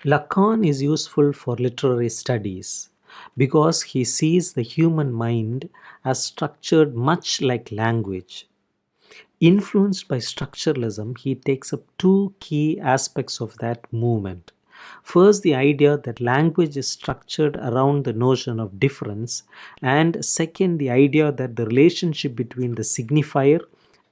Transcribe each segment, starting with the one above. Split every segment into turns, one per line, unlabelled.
Lacan is useful for literary studies because he sees the human mind as structured much like language. Influenced by structuralism, he takes up two key aspects of that movement. First, the idea that language is structured around the notion of difference, and second, the idea that the relationship between the signifier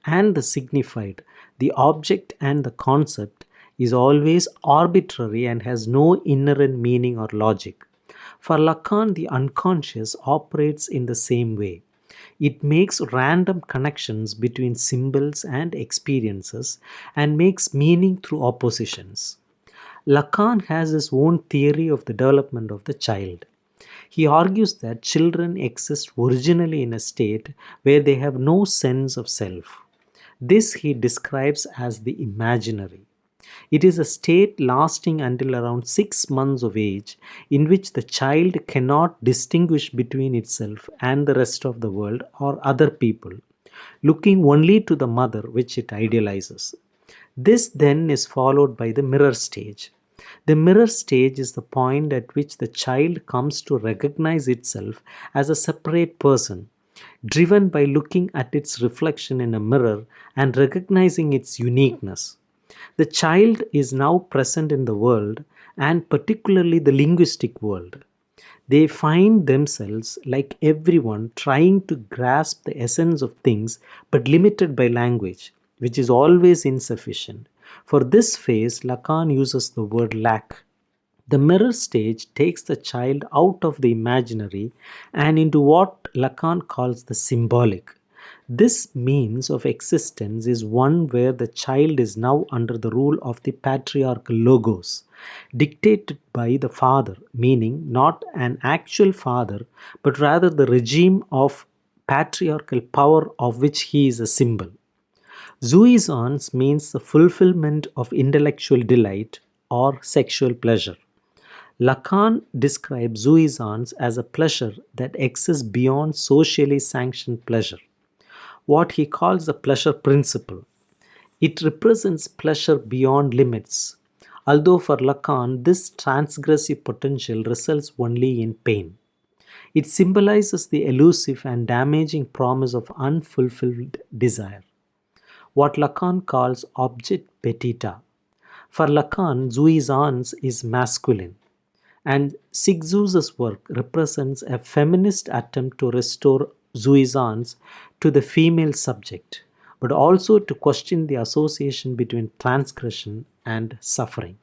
and the signified, the object and the concept, is always arbitrary and has no inherent meaning or logic. For Lacan, the unconscious operates in the same way. It makes random connections between symbols and experiences and makes meaning through oppositions. Lacan has his own theory of the development of the child. He argues that children exist originally in a state where they have no sense of self. This he describes as the imaginary. It is a state lasting until around 6 months of age, in which the child cannot distinguish between itself and the rest of the world or other people, looking only to the mother which it idealizes. This then is followed by the mirror stage. The mirror stage is the point at which the child comes to recognize itself as a separate person, driven by looking at its reflection in a mirror and recognizing its uniqueness. The child is now present in the world, and particularly the linguistic world. They find themselves, like everyone, trying to grasp the essence of things but limited by language, which is always insufficient. For this phase, Lacan uses the word lack. The mirror stage takes the child out of the imaginary and into what Lacan calls the symbolic. This means of existence is one where the child is now under the rule of the patriarchal logos, dictated by the father, meaning not an actual father, but rather the regime of patriarchal power of which he is a symbol. Jouissance means the fulfillment of intellectual delight or sexual pleasure. Lacan describes jouissance as a pleasure that exists beyond socially sanctioned pleasure, what he calls the pleasure principle. It represents pleasure beyond limits, although for Lacan this transgressive potential results only in pain. It symbolizes the elusive and damaging promise of unfulfilled desire, what Lacan calls object petita. For Lacan, jouissance is masculine, and Sigzus's work represents a feminist attempt to restore jouissance to the female subject, but also to question the association between transgression and suffering.